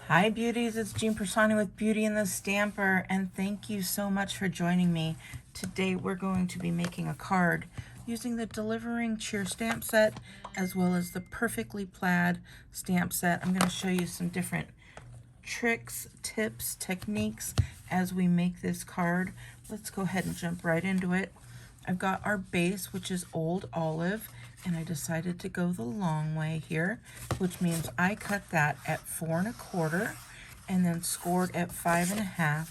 Hi beauties, it's Jean Piersanti with Beauty and the Stamper, and thank you so much for joining me. Today we're going to be making a card using the Delivering Cheer stamp set as well as the Perfectly Plaid stamp set. I'm going to show you some different tricks, tips, techniques as we make this card. Let's go ahead and jump right into it. I've got our base, which is Old Olive, and I decided to go the long way here, which means I cut that at 4 1/4 and then scored at 5 1/2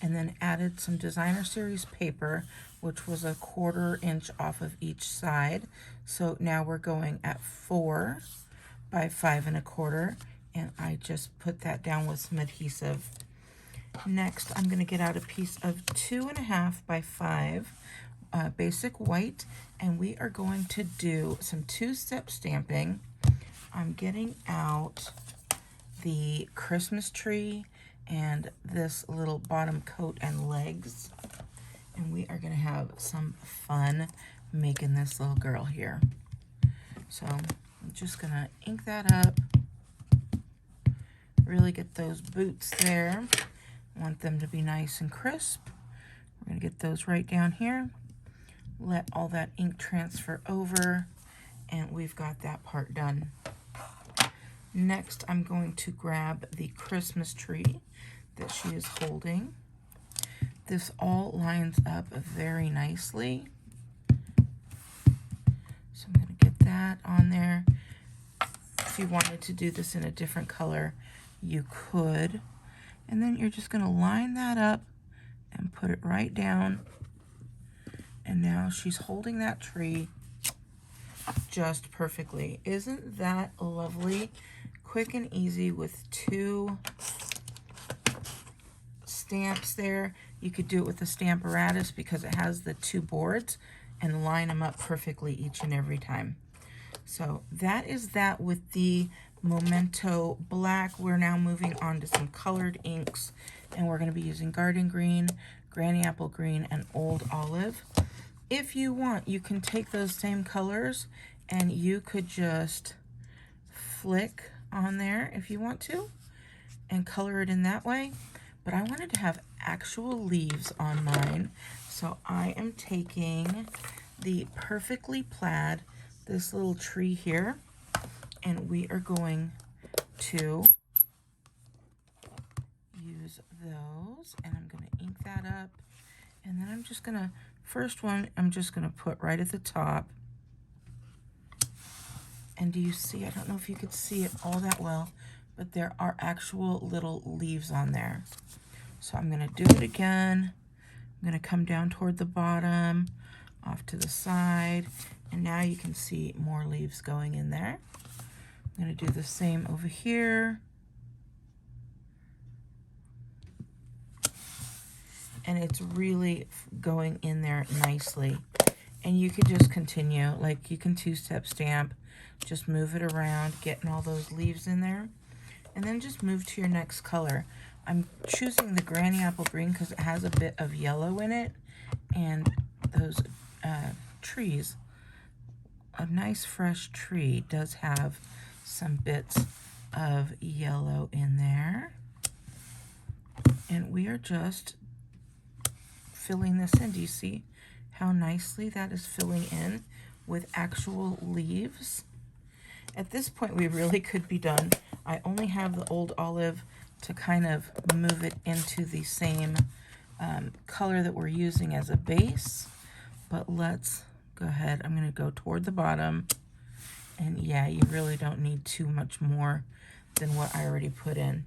and then added some Designer Series paper, which was a 1/4 inch off of each side. So now we're going at 4 by 5 1/4, and I just put that down with some adhesive. Next, I'm going to get out a piece of 2 1/2 by 5 basic white, and we are going to do some two-step stamping. I'm getting out the Christmas tree and this little bottom coat and legs, and we are going to have some fun making this little girl here. So I'm just going to ink that up, really get those boots there. I want them to be nice and crisp. We're going to get those right down here. Let all that ink transfer over, and we've got that part done. Next, I'm going to grab the Christmas tree that she is holding. This all lines up very nicely. So I'm going to get that on there. If you wanted to do this in a different color, you could. And then you're just going to line that up and put it right down. And now she's holding that tree just perfectly. Isn't that lovely? Quick and easy with 2 stamps there. You could do it with the Stamparatus because it has the 2 boards, and line them up perfectly each and every time. So that is that with the Memento Black. We're now moving on to some colored inks, and we're going to be using Garden Green, Granny Apple Green, and Old Olive. If you want, you can take those same colors and you could just flick on there if you want to and color it in that way. But I wanted to have actual leaves on mine, so I am taking the Perfectly Plaid, this little tree here, and we are going to use those, and I'm going to ink that up, and then I'm just going to, first one, I'm just going to put right at the top. And do you see, I don't know if you could see it all that well, but there are actual little leaves on there. So I'm going to do it again. I'm going to come down toward the bottom, off to the side, and now you can see more leaves going in there. I'm going to do the same over here. And it's really going in there nicely. And you could just continue, like you can 2-step stamp, just move it around, getting all those leaves in there, and then just move to your next color. I'm choosing the Granny Apple Green because it has a bit of yellow in it, and those trees, a nice fresh tree does have some bits of yellow in there. And we are just filling this in. Do you see how nicely that is filling in with actual leaves? At this point, we really could be done. I only have the Old Olive to kind of move it into the same color that we're using as a base. But let's go ahead. I'm going to go toward the bottom. And yeah, you really don't need too much more than what I already put in.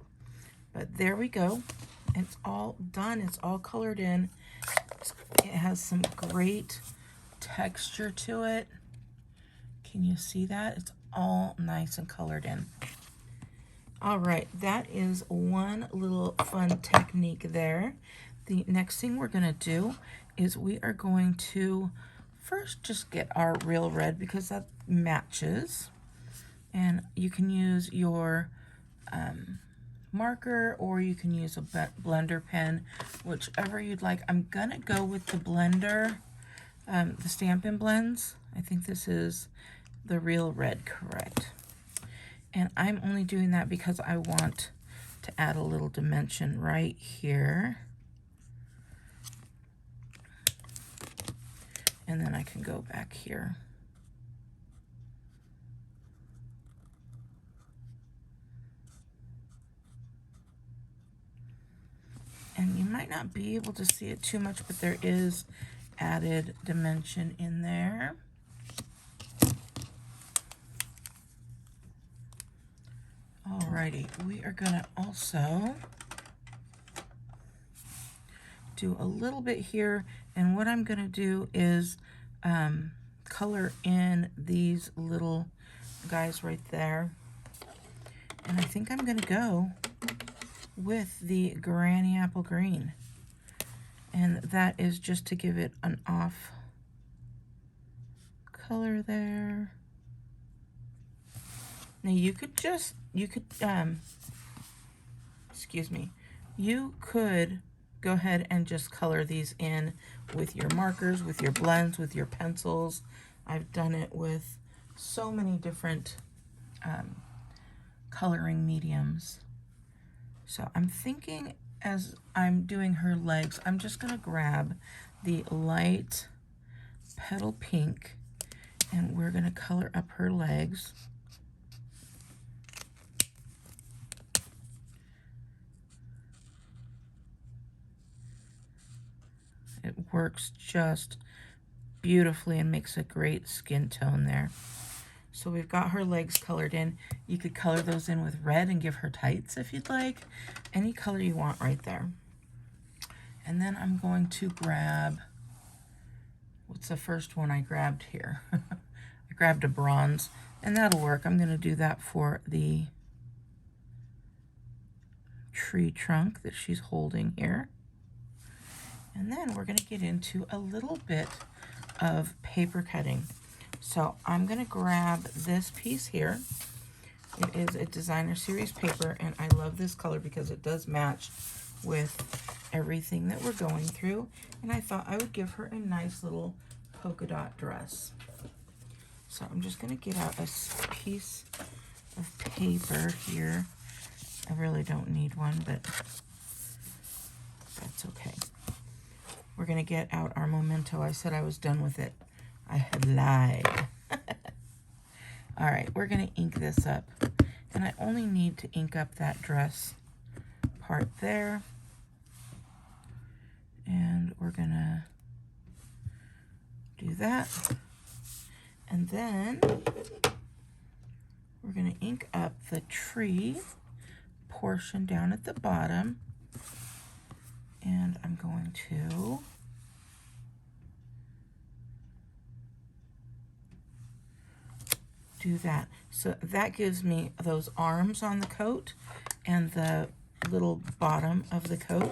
But there we go. It's all done. It's all colored in. It has some great texture to it. Can you see that? It's all nice and colored in. All right, that is one little fun technique there. The next thing we're going to do is we are going to first just get our real red because that matches. And you can use your marker, or you can use a blender pen, whichever you'd like. I'm gonna go with the blender, the Stampin' Blends. I think this is the real red, correct? And I'm only doing that because I want to add a little dimension right here. And then I can go back here. And you might not be able to see it too much, but there is added dimension in there. Alrighty, we are gonna also do a little bit here, and what I'm gonna do is color in these little guys right there. And I think I'm gonna go with the Granny Apple Green. And that is just to give it an off color there. Now you could excuse me, you could go ahead and just color these in with your markers, with your blends, with your pencils. I've done it with so many different coloring mediums. So I'm thinking as I'm doing her legs, I'm just gonna grab the light petal pink and we're gonna color up her legs. It works just beautifully and makes a great skin tone there. So we've got her legs colored in. You could color those in with red and give her tights if you'd like. Any color you want right there. And then I'm going to grab, what's the first one I grabbed here? I grabbed a bronze, and that'll work. I'm gonna do that for the tree trunk that she's holding here. And then we're gonna get into a little bit of paper cutting. So I'm gonna grab this piece here. It is a designer series paper, and I love this color because it does match with everything that we're going through. And I thought I would give her a nice little polka dot dress. So I'm just gonna get out a piece of paper here. I really don't need one, but that's okay. We're gonna get out our memento. I said I was done with it. I had lied. All right, we're gonna ink this up. And I only need to ink up that dress part there. And we're gonna do that. And then we're gonna ink up the tree portion down at the bottom. And I'm going to do that. So that gives me those arms on the coat and the little bottom of the coat.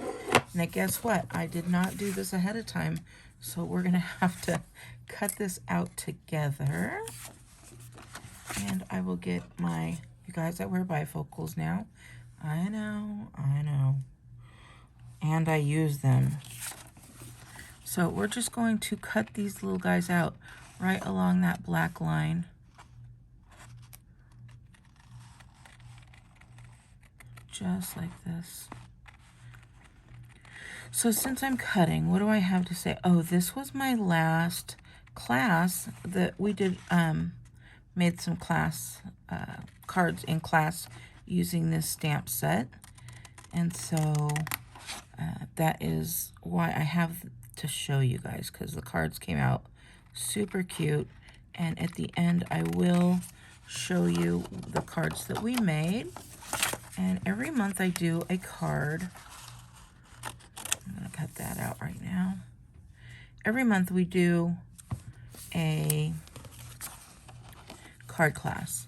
Now guess what? I did not do this ahead of time, so we're gonna have to cut this out together. And I will get my, you guys, I wear bifocals now. I know. And I use them. So we're just going to cut these little guys out right along that black line. Just like this. So since I'm cutting, what do I have to say? Oh, this was my last class that we did, made some class cards in class using this stamp set. And so that is why I have to show you guys, because the cards came out super cute. And at the end, I will show you the cards that we made. And every month I do a card. I'm going to cut that out right now. Every month we do a card class.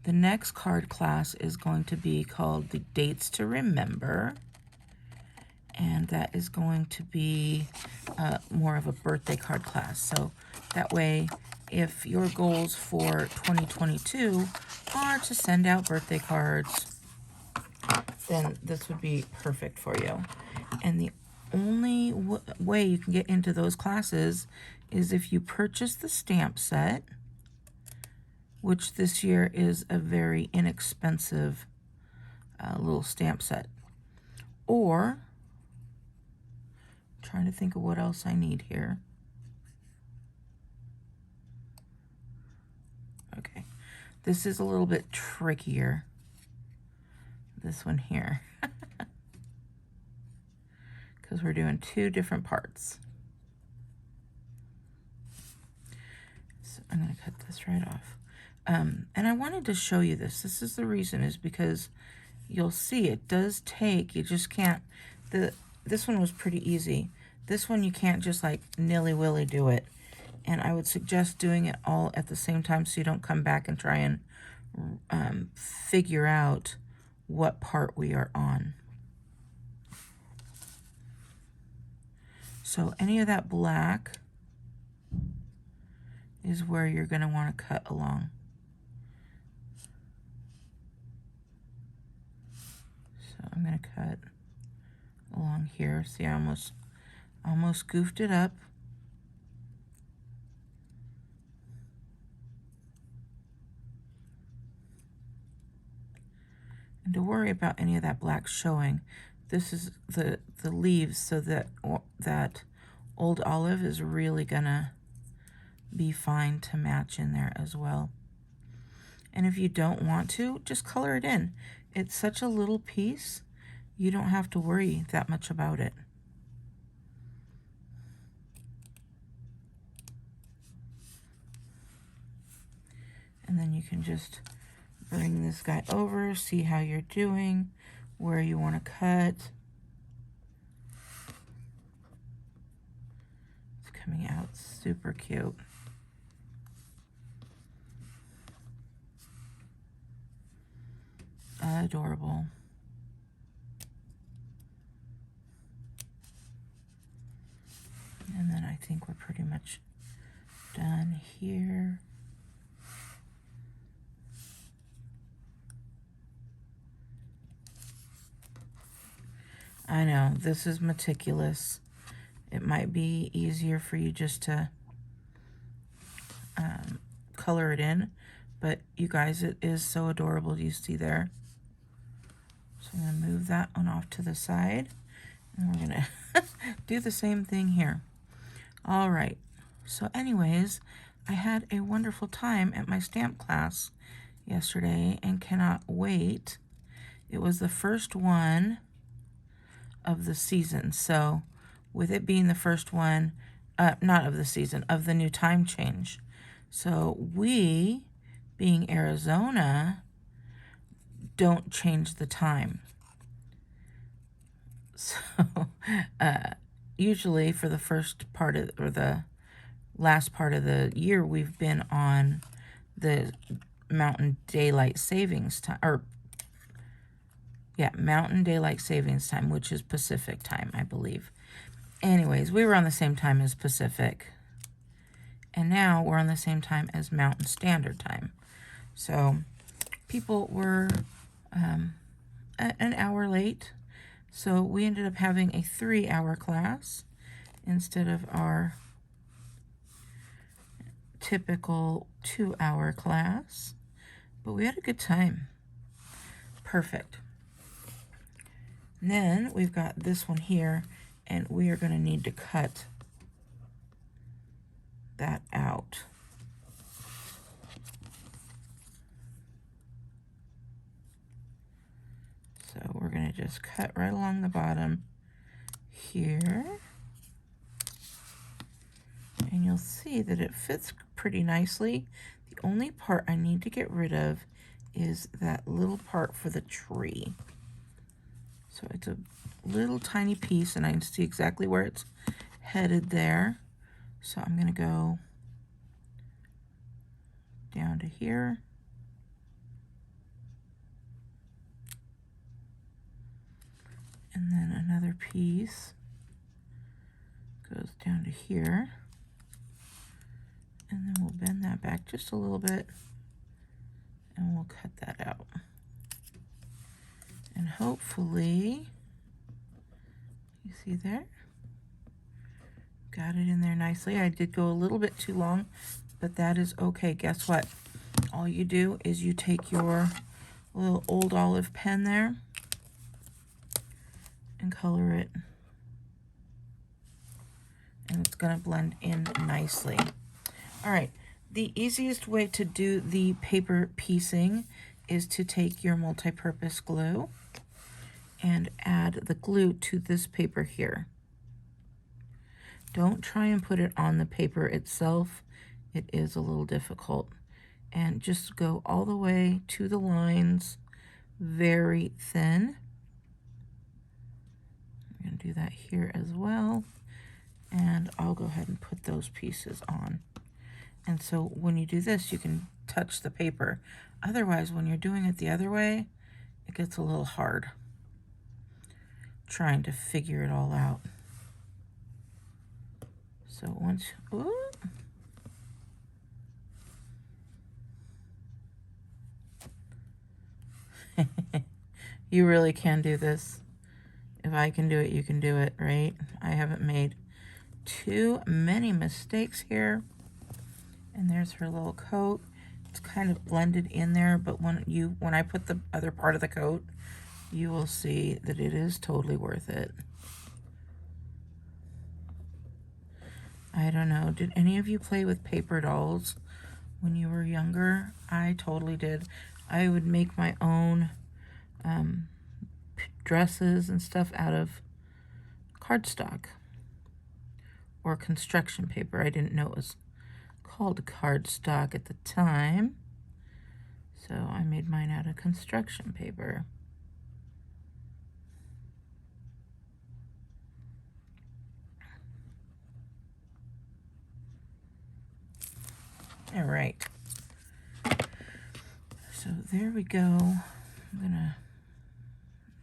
The next card class is going to be called the Dates to Remember. And that is going to be more of a birthday card class. So that way, if your goals for 2022 are to send out birthday cards, then this would be perfect for you. And the only way you can get into those classes is if you purchase the stamp set, which this year is a very inexpensive little stamp set. Or, trying to think of what else I need here. Okay, this is a little bit trickier. This one here. Because we're doing two different parts. So I'm going to cut this right off. And I wanted to show you this. This is the reason, is because you'll see it does take, you just can't, this one was pretty easy. This one you can't just like nilly-willy do it. And I would suggest doing it all at the same time so you don't come back and try and figure out what part we are on. So any of that black is where you're going to want to cut along. So I'm going to cut along here. See, I almost goofed it up. And to worry about any of that black showing, this is the leaves, so that old olive is really gonna be fine to match in there as well. And if you don't want to, just color it in. It's such a little piece, you don't have to worry that much about it. And then you can just bring this guy over, see how you're doing, where you want to cut. It's coming out super cute. Adorable. And then I think we're pretty much done here. I know, this is meticulous. It might be easier for you just to color it in, but you guys, it is so adorable. Do you see there? So I'm going to move that one off to the side, and we're going to do the same thing here. All right, so anyways, I had a wonderful time at my stamp class yesterday and cannot wait. It was the first one of the season, so with it being the first one, not of the season, of the new time change. So we, being Arizona, don't change the time. So usually for the first part of, or the last part of the year, we've been on the Mountain Daylight Savings Time, or yeah, Mountain Daylight Savings Time, which is Pacific time, I believe. Anyways, we were on the same time as Pacific. And now we're on the same time as Mountain Standard Time. So people were an hour late. So we ended up having a 3-hour class instead of our typical 2-hour class. But we had a good time. Perfect. And then we've got this one here, and we are going to need to cut that out. So we're going to just cut right along the bottom here. And you'll see that it fits pretty nicely. The only part I need to get rid of is that little part for the tree. So it's a little tiny piece, and I can see exactly where it's headed there. So I'm going to go down to here. And then another piece goes down to here. And then we'll bend that back just a little bit, and we'll cut that out. And hopefully, you see there? Got it in there nicely. I did go a little bit too long, but that is okay. Guess what? All you do is you take your little old olive pen there, and color it. And it's going to blend in nicely. All right, the easiest way to do the paper piecing is to take your multi-purpose glue and add the glue to this paper here. Don't try and put it on the paper itself. It is a little difficult. And just go all the way to the lines, very thin. I'm going to do that here as well. And I'll go ahead and put those pieces on. And so when you do this, you can touch the paper. Otherwise, when you're doing it the other way, it gets a little hard trying to figure it all out. So once, ooh, you really can do this. If I can do it, you can do it, right? I haven't made too many mistakes here. And there's her little coat. It's kind of blended in there, but when I put the other part of the coat, you will see that it is totally worth it. I don't know, did any of you play with paper dolls when you were younger? I totally did. I would make my own dresses and stuff out of cardstock or construction paper. I didn't know it was called cardstock at the time, so I made mine out of construction paper. All right, so there we go. I'm gonna,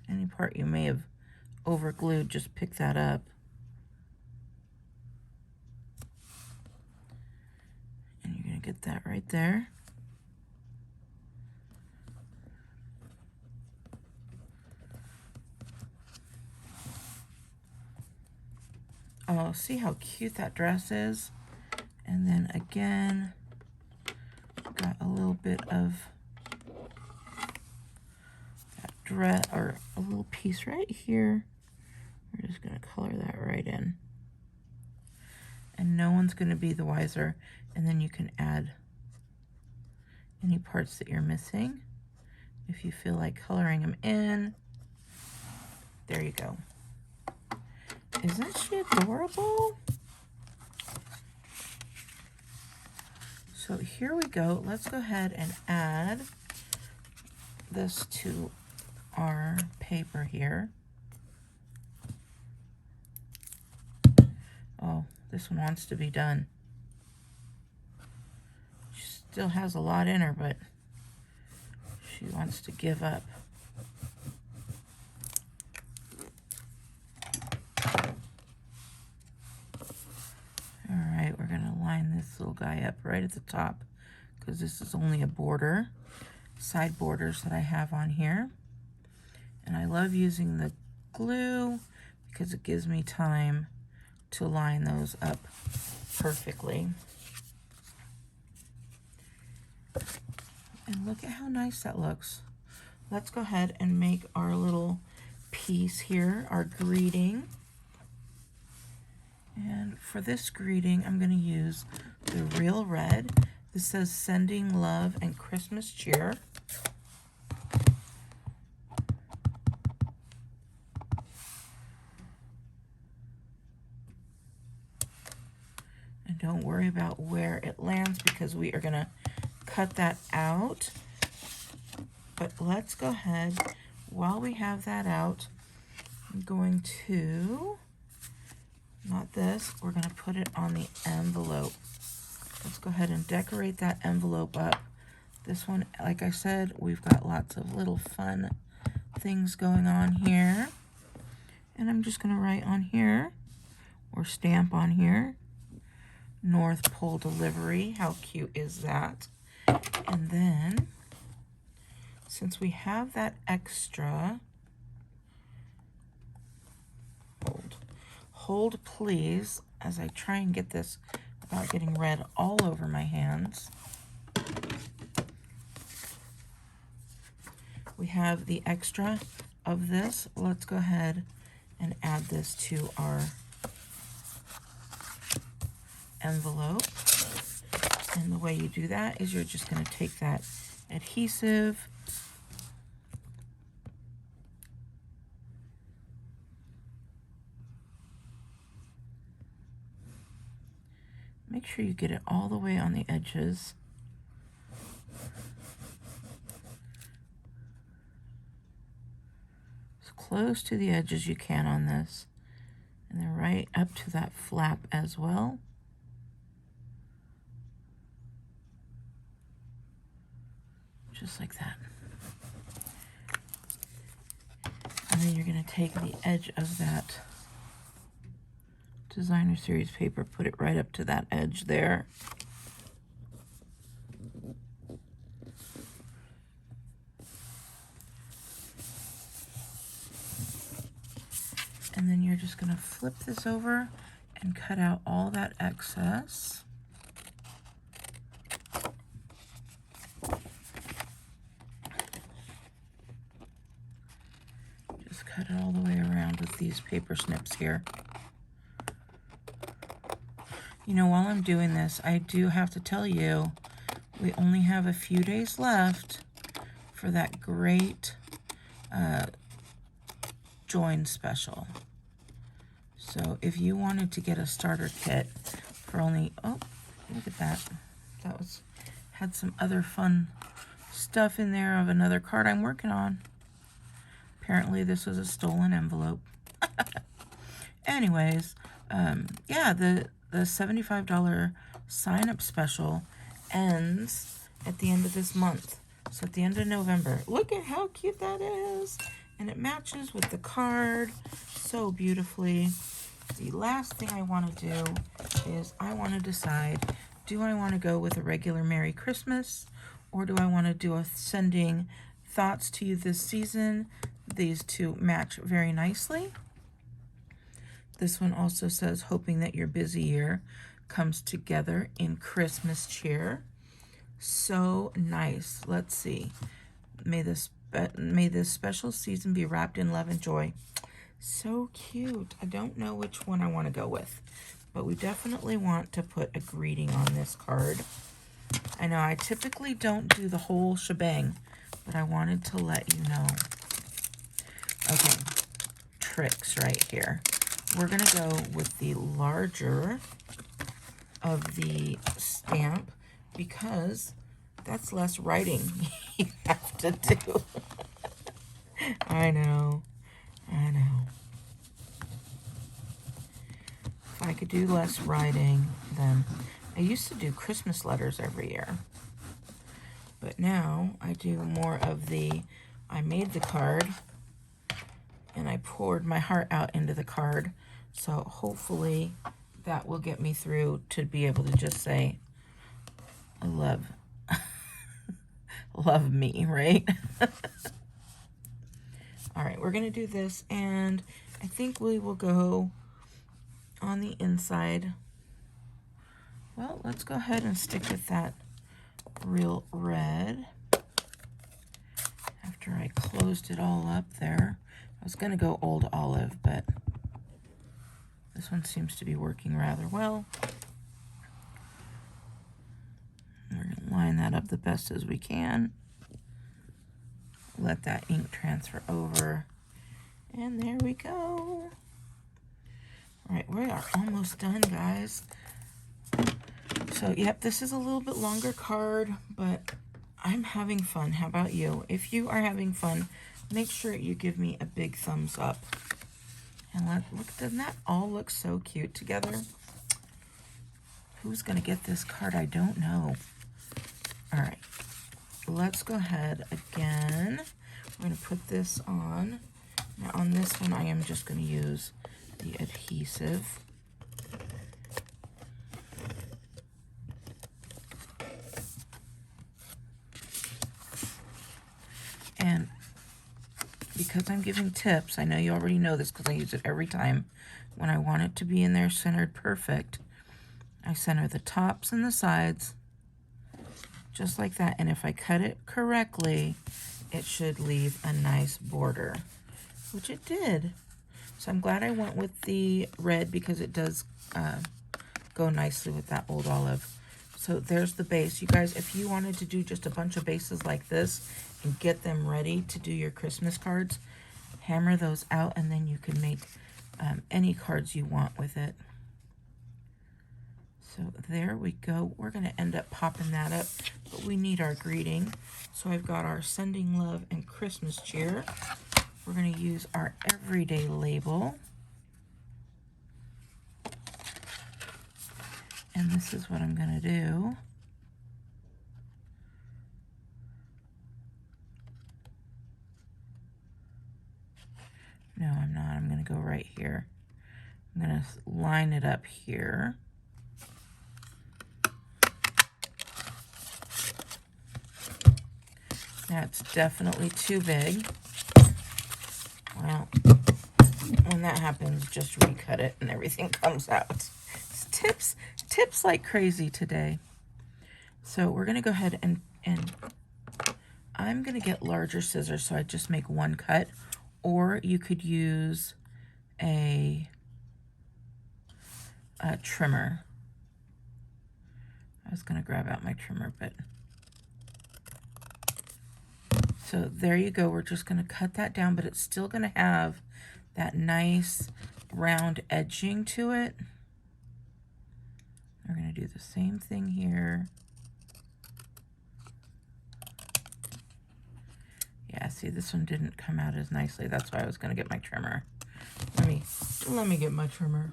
any part you may have over glued, just pick that up. And you're gonna get that right there. Oh, see how cute that dress is? And then again, got a little bit of that dress, or a little piece right here. We're just gonna color that right in. And no one's gonna be the wiser. And then you can add any parts that you're missing if you feel like coloring them in. There you go. Isn't she adorable? So here we go. Let's go ahead and add this to our paper here. Oh, this one wants to be done. She still has a lot in her, but she wants to give up. Alright, we're going to line this little guy up right at the top because this is only a border, side borders that I have on here. And I love using the glue because it gives me time to line those up perfectly. And look at how nice that looks. Let's go ahead and make our little piece here, our greeting. And for this greeting, I'm going to use the Real Red. This says sending love and Christmas cheer. And don't worry about where it lands because we are going to cut that out. But let's go ahead, while we have that out, I'm going to, not this, we're going to put it on the envelope. Let's go ahead and decorate that envelope up. This one, like I said, we've got lots of little fun things going on here. And I'm just going to write on here, or stamp on here, North Pole Delivery. How cute is that? And then, since we have that extra, hold please, as I try and get this without getting red all over my hands. We have the extra of this. Let's go ahead and add this to our envelope. And the way you do that is you're just going to take that adhesive, make sure you get it all the way on the edges. As close to the edge as you can on this. And then right up to that flap as well. Just like that. And then you're going to take the edge of that designer series paper, put it right up to that edge there. And then you're just going to flip this over and cut out all that excess. Just cut it all the way around with these paper snips here. You know, while I'm doing this, I do have to tell you, we only have a few days left for that great join special. So if you wanted to get a starter kit for only, oh, look at that. That was, had some other fun stuff in there of another card I'm working on. Apparently this was a stolen envelope. Anyways, yeah, the $75 sign-up special ends at the end of this month. So at the end of November. Look at how cute that is. And it matches with the card so beautifully. The last thing I want to do is I want to decide, do I want to go with a regular Merry Christmas, or do I want to do a sending thoughts to you this season? These two match very nicely. This one also says, hoping that your busy year comes together in Christmas cheer. So nice. Let's see. May this special season be wrapped in love and joy. So cute. I don't know which one I want to go with, but we definitely want to put a greeting on this card. I know I typically don't do the whole shebang, but I wanted to let you know. Okay, tricks right here. We're going to go with the larger of the stamp because that's less writing you have to do. I know. If I could do less writing, then I used to do Christmas letters every year. But now I do more of the, I made the card and I poured my heart out into the card. So hopefully that will get me through to be able to just say, I love me, right? All right, we're going to do this, and I think we will go on the inside. Well, let's go ahead and stick with that real red. After I closed it all up there, I was going to go old olive, but this one seems to be working rather well. We're going to line that up the best as we can. Let that ink transfer over. And there we go. All right, we are almost done, guys. So, yep, this is a little bit longer card, but I'm having fun. How about you? If you are having fun, make sure you give me a big thumbs up. And look, doesn't that all look so cute together? Who's going to get this card? I don't know. All right, let's go ahead again. We're going to put this on. Now on this one, I am just going to use the adhesive. And because I'm giving tips, I know you already know this because I use it every time. When I want it to be in there centered perfect, I center the tops and the sides just like that. And if I cut it correctly, it should leave a nice border, which it did. So I'm glad I went with the red because it does go nicely with that old olive. So there's the base. You guys, if you wanted to do just a bunch of bases like this and get them ready to do your Christmas cards, hammer those out and then you can make any cards you want with it. So there we go. We're going to end up popping that up, but we need our greeting. So I've got our sending love and Christmas cheer. We're going to use our everyday label. And this is what I'm going to do. No, I'm not. I'm going to go right here. I'm going to line it up here. That's definitely too big. Well, when that happens, just recut it and everything comes out. It's tips like crazy today. So we're going to go ahead and I'm going to get larger scissors so I just make one cut. Or you could use a trimmer. I was going to grab out my trimmer, but... So there you go. We're just going to cut that down, but it's still going to have that nice round edging to it. We're going to do the same thing here. Yeah, see, this one didn't come out as nicely. That's why I was going to get my trimmer. Let me get my trimmer.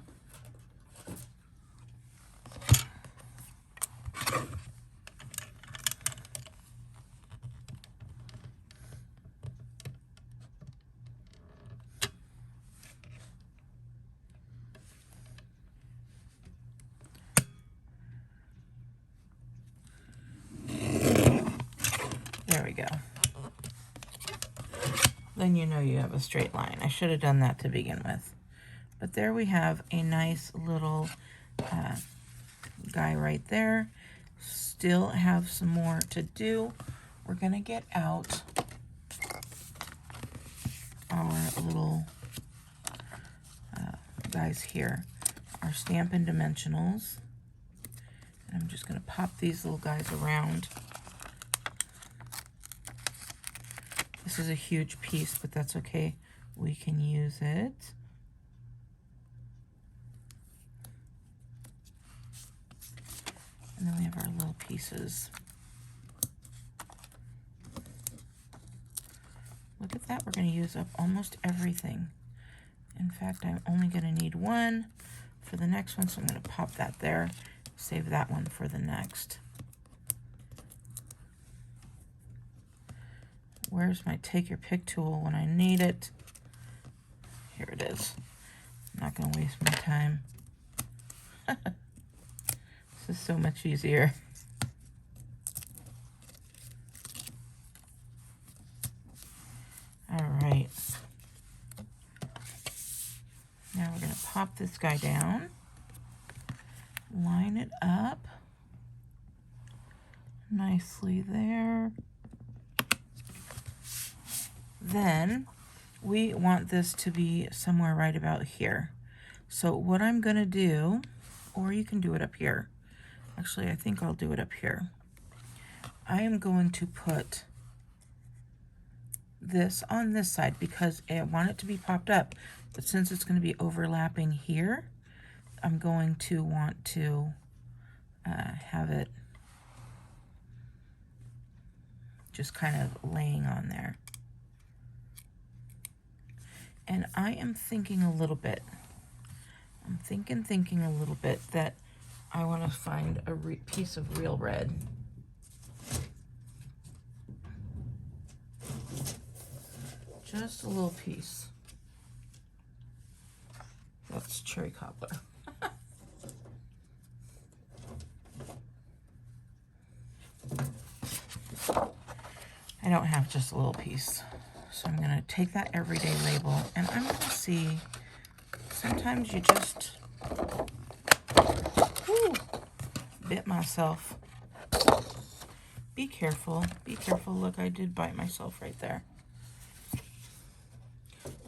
There we go. Then you know you have a straight line. I should have done that to begin with. But there we have a nice little guy right there. Still have some more to do. We're going to get out our little guys here. Our Stampin' Dimensionals. And I'm just going to pop these little guys around. This is a huge piece, but that's okay. We can use it. And then we have our little pieces. Look at that. We're going to use up almost everything. In fact, I'm only going to need one for the next one, so I'm going to pop that there. Save that one for the next. Where's my take your pick tool when I need it? Here it is. I'm not going to waste my time. This is so much easier. All right. Now we're going to pop this guy down. Line it up nicely there. Then we want this to be somewhere right about here. So what I'm going to do, or you can do it up here. Actually, I think I'll do it up here. I am going to put this on this side because I want it to be popped up. But since it's going to be overlapping here, I'm going to want to have it just kind of laying on there. And I am thinking a little bit. I'm thinking a little bit that I want to find a piece of real red. Just a little piece. That's cherry cobbler. I don't have just a little piece. So I'm going to take that everyday label and I'm going to see, sometimes you just, bit myself. Be careful, be careful. Look, I did bite myself right there.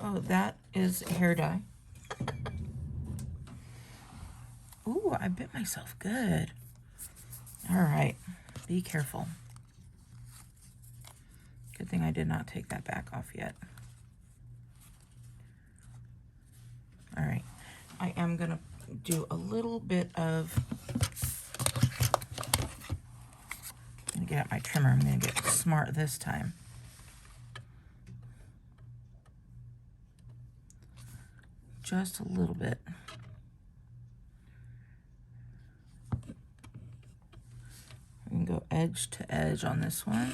Oh, that is hair dye. Ooh, I bit myself good. All right, be careful. Good thing I did not take that back off yet. All right, I am gonna do a little bit of, I'm gonna get out my trimmer. I'm gonna get smart this time. Just a little bit. I'm gonna go edge to edge on this one.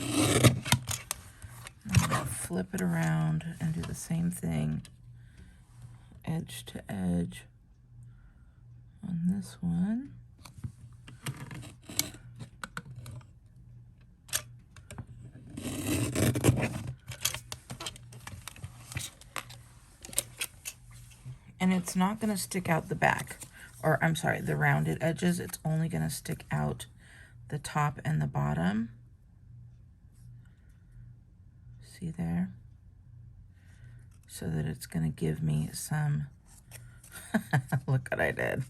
I'm gonna flip it around and do the same thing. Edge to edge on this one. And it's not going to stick out the back, or I'm sorry, the rounded edges. It's only going to stick out the top and the bottom. See there? So that it's going to give me some, look what I did.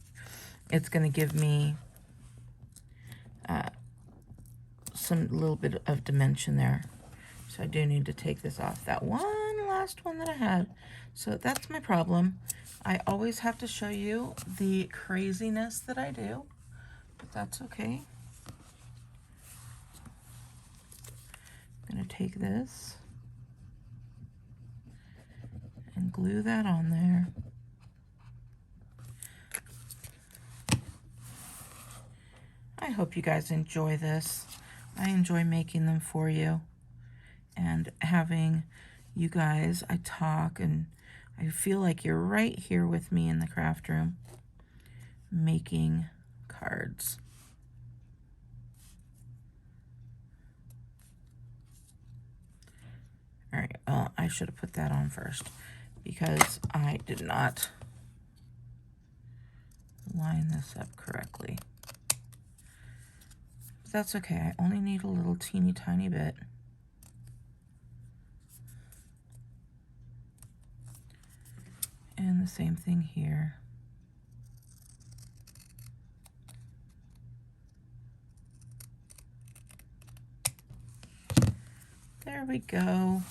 It's going to give me some little bit of dimension there. So I do need to take this off. That one last one that I had. So that's my problem. I always have to show you the craziness that I do, but that's okay. I'm going to take this and glue that on there. I hope you guys enjoy this. I enjoy making them for you and having you guys. I talk and I feel like you're right here with me in the craft room making cards. All right, well, I should have put that on first because I did not line this up correctly. But that's okay, I only need a little teeny tiny bit. And the same thing here. There we go.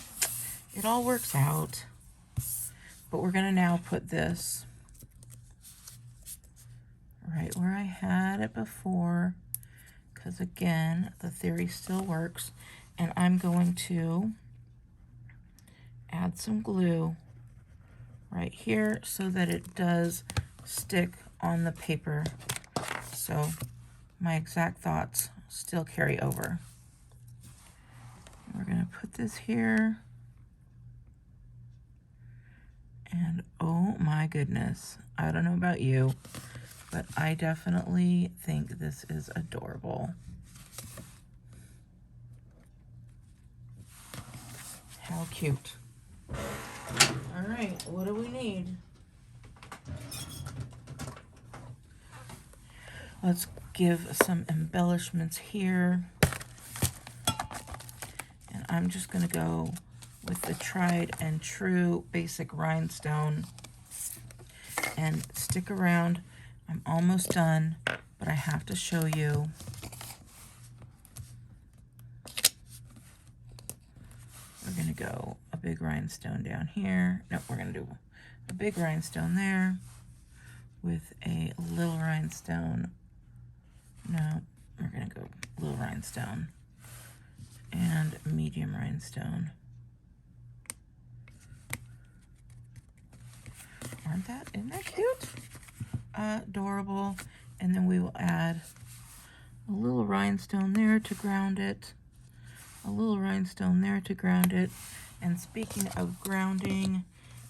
It all works out. But we're gonna now put this right where I had it before, because again, the theory still works. And I'm going to add some glue right here so that it does stick on the paper. So my exact thoughts still carry over. We're gonna put this here. And oh my goodness, I don't know about you, but I definitely think this is adorable. How cute. All right, what do we need? Let's give some embellishments here. And I'm just gonna go with the tried and true basic rhinestone and stick around. I'm almost done, but I have to show you. We're gonna go a big rhinestone down here. No, we're gonna do a big rhinestone there with a little rhinestone. No, we're gonna go little rhinestone and medium rhinestone. Isn't that cute? Adorable. And then we will add a little rhinestone there to ground it. A little rhinestone there to ground it. And speaking of grounding,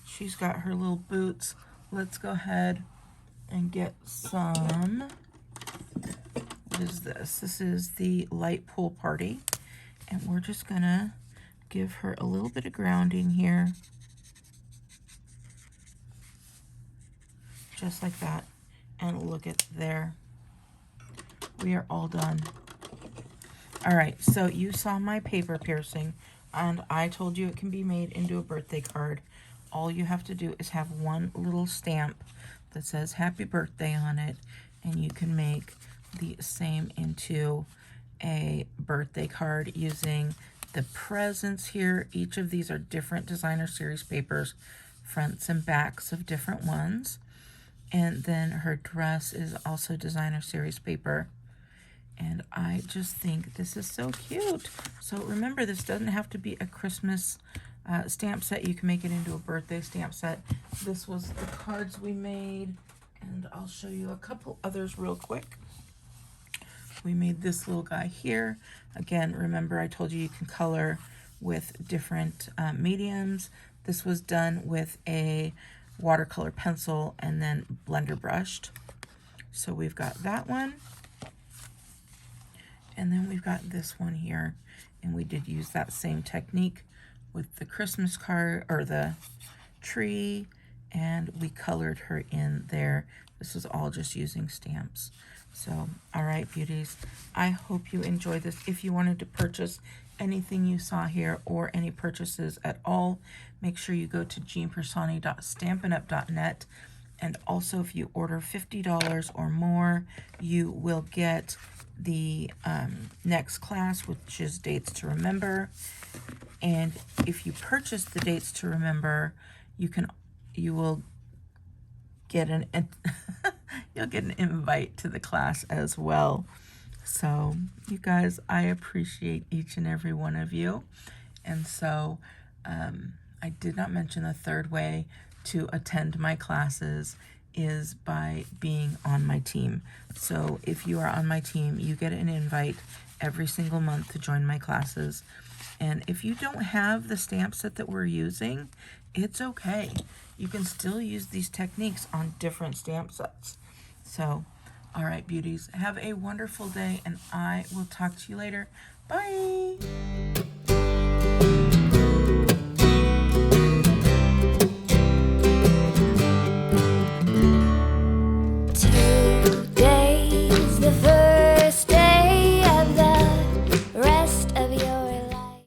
she's got her little boots. Let's go ahead and get some. What is this? This is the light pool party. And we're just gonna give her a little bit of grounding here. Just like that. And look at there. We are all done. All right, so you saw my paper piercing, and I told you it can be made into a birthday card. all you have to do is have one little stamp that says happy birthday on it, and you can make the same into a birthday card using the presents here. Each of these are different designer series papers, fronts and backs of different ones. And then her dress is also designer series paper. And I just think this is so cute. So remember, this doesn't have to be a Christmas stamp set. You can make it into a birthday stamp set. This was the cards we made, and I'll show you a couple others real quick. We made this little guy here. Again, remember I told you can color with different mediums. This was done with a watercolor pencil and then blender brushed. So we've got that one. And then we've got this one here, and we did use that same technique with the Christmas card or the tree, and we colored her in there. This was all just using stamps. So, all right, beauties, I hope you enjoyed this. If you wanted to purchase anything you saw here or any purchases at all, make sure you go to jeanpiersanti.stampinup.net. And also, if you order $50 or more, you will get the next class, which is Dates to Remember. And if you purchase the Dates to Remember, you will get an you'll get an invite to the class as well. So you guys, I appreciate each and every one of you. And so I did not mention the third way to attend my classes is by being on my team. So if you are on my team, you get an invite every single month to join my classes. And if you don't have the stamp set that we're using, it's okay. You can still use these techniques on different stamp sets. So, all right, beauties, have a wonderful day, and I will talk to you later. Bye.